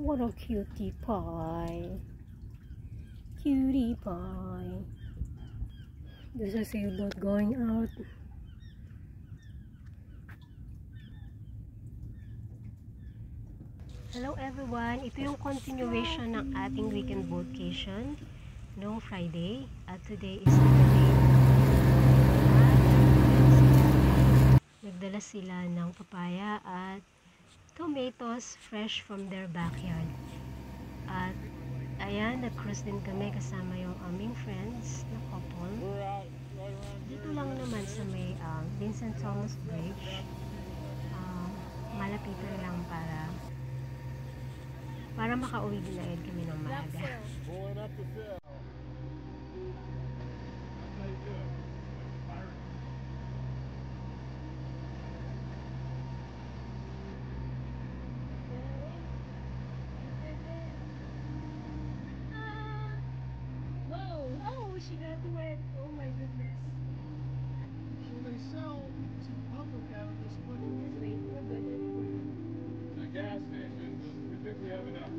What a cutie pie. Cutie pie. There's a sailboat going out. Hello everyone! Ito yung continuation ng ating weekend vacation noong Friday. At today is Saturday. Nagdala sila ng papaya at tomatoes fresh from their backyard. At ayan, nag-cruise din kami kasama yung aming friends na couple. Dito lang naman sa may Vincent Thomas Bridge. Malapitan lang para makauwi din agad kami ng maaga. She got wet. Oh my goodness. Well, they sell some pumper chemicals put in the gas station. We think we have enough.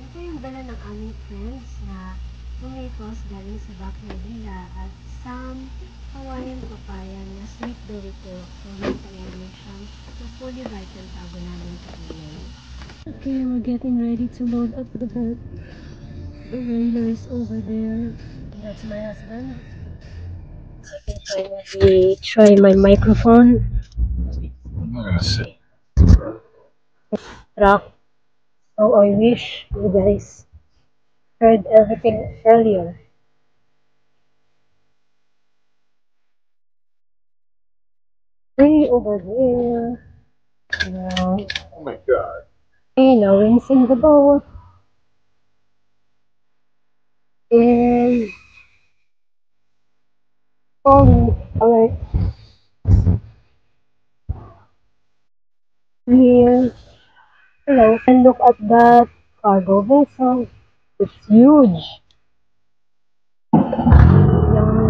Ito yung dala ng aming friends na tomatoes galing sa backyard nila at some Hawaiian papaya na sweet berry po. So, yung pa-English na fully ripened tago namin kainin. Okay, we're getting ready to load up the boat. The railer is over there. That's my husband. Finally, try my microphone. I'm not gonna sit. Rock. Oh, I wish you guys heard everything earlier. Hey, over there. Now, Oh my god. hey, now rinsing the boat. And falling. Alright. Here. Hello. And look at that cargo vessel. It's huge. Yummy.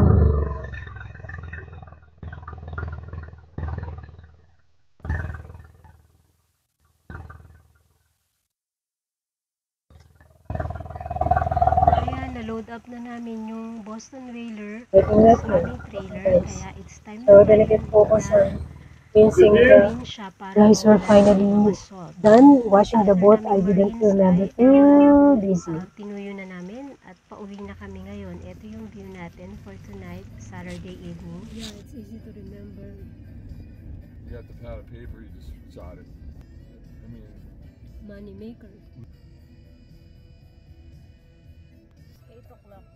Ayan, na-load up na namin yung Boston Whaler sa aming trailer. Kaya it's time So, delicate focus on rinsing the guys were finally done washing the boat. I didn't remember too busy. Tinuyo na namin at pauwi na kami ngayon. Ito yung view natin for tonight, Saturday evening. Yeah, it's easy to remember. You got the pad of paper, you just shot it. I mean, Money maker. 8 o'clock.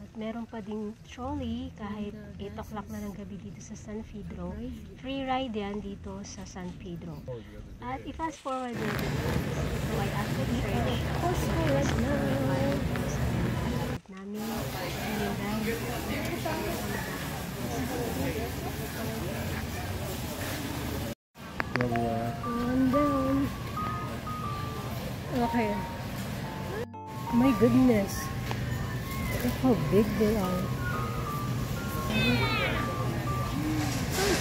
At meron pa ding trolley kahit 8 o'clock na ng gabi dito sa San Pedro. Free ride yan dito sa San Pedro. At i-fast forward natin. So I asked the church. Fast forward now. Namin. Ride. One down. Okay. My goodness. Look how big they are.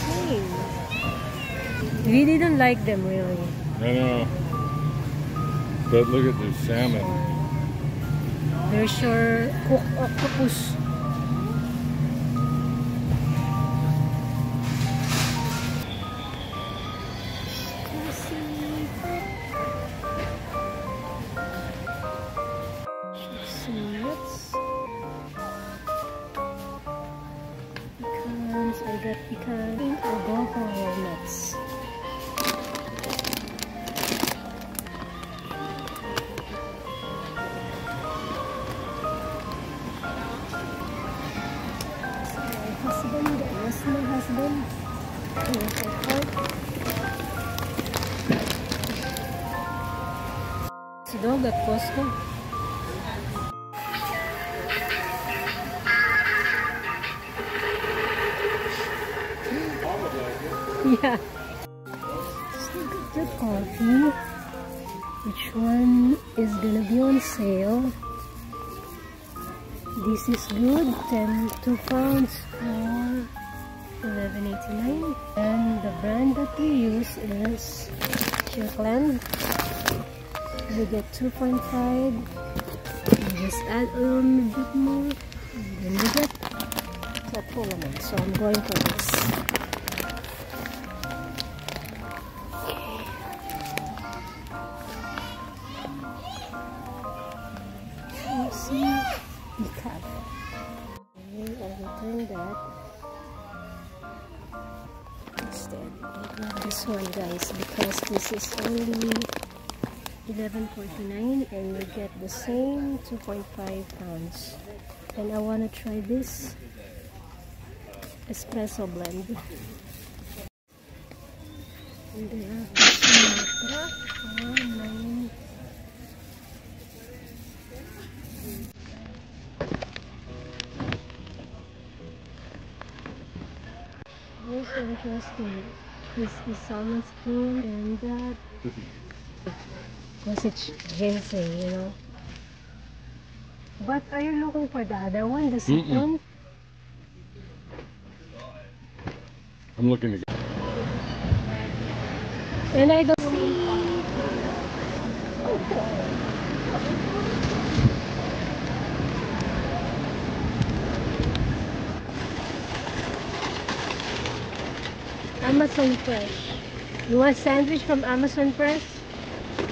Okay. We didn't like them really. I know. But look at the salmon. They're sure cooked octopus. Nuts. Pecans. I got pecan adobo walnuts. Husband, that was my husband. Here's my card. It's a dog at Costco. Yeah. So got the coffee. Which one is gonna be on sale? This is good. 2 pounds for $11.89. And the brand that we use is Kirkland. We get 2.5. We just add a little bit more. And then we get that full amount. So I'm going for this. See the cut. And I return that. Instead, I grab this one, guys, because this is only $11.49 and you get the same 2.5 pounds. And I want to try this espresso blend. And they have the Sumatra for 9. Very interesting. Crispy salmon spoon and that. Because it's ginseng, you know. But are you looking for the other one, the citron? I'm looking to get. And I don't see. Amazon Fresh. You want sandwich from Amazon Fresh?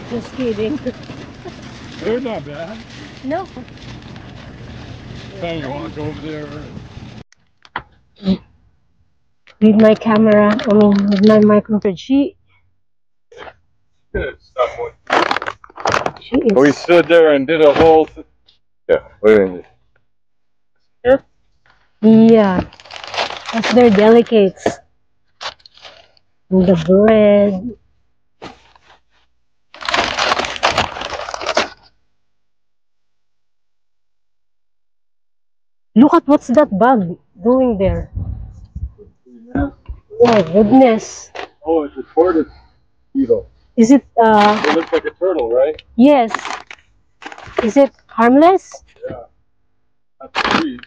Just kidding. They're not bad. No. Kind of walk over there. With my camera, I mean with my microphone. She Good stuff. is. We stood there and did a whole. Yeah. Wait a minute. Here. Yeah. That's their delicates. And the bread. Look at what's that bug doing there. Oh my goodness. Oh, it's a tortoise beetle. Is it It looks like a turtle, right? yes. Is it harmless? Yeah. That's a tree.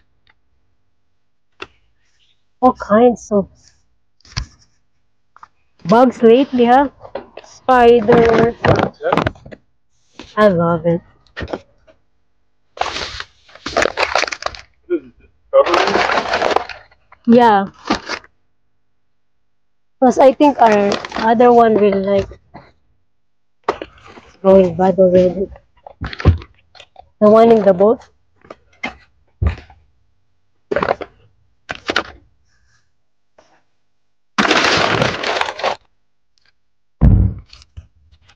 All kinds of bugs lately, huh? Spider. Yep. I love it. This is discovery. Yeah. Plus I think our other one will like going bad already. The one in the boat.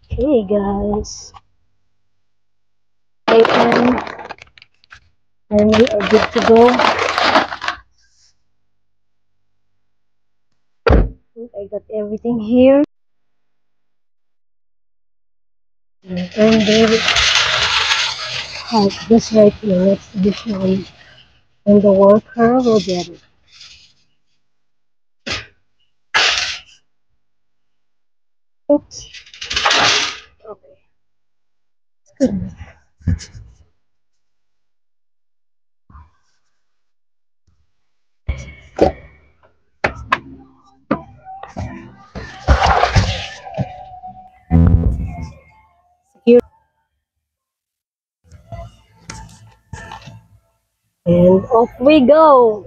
Okay guys. And we are good to go. I got everything here. And there has this right here next to this one. And the worker will get it. Oops. Okay. Good. And off we go!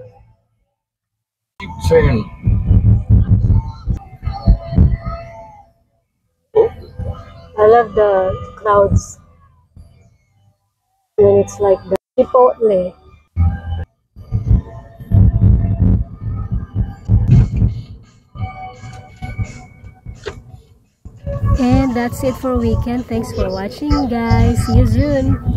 Keep saying, I love the crowds when it's like the Chipotle. And that's it for weekend. Thanks for watching, guys. See you soon.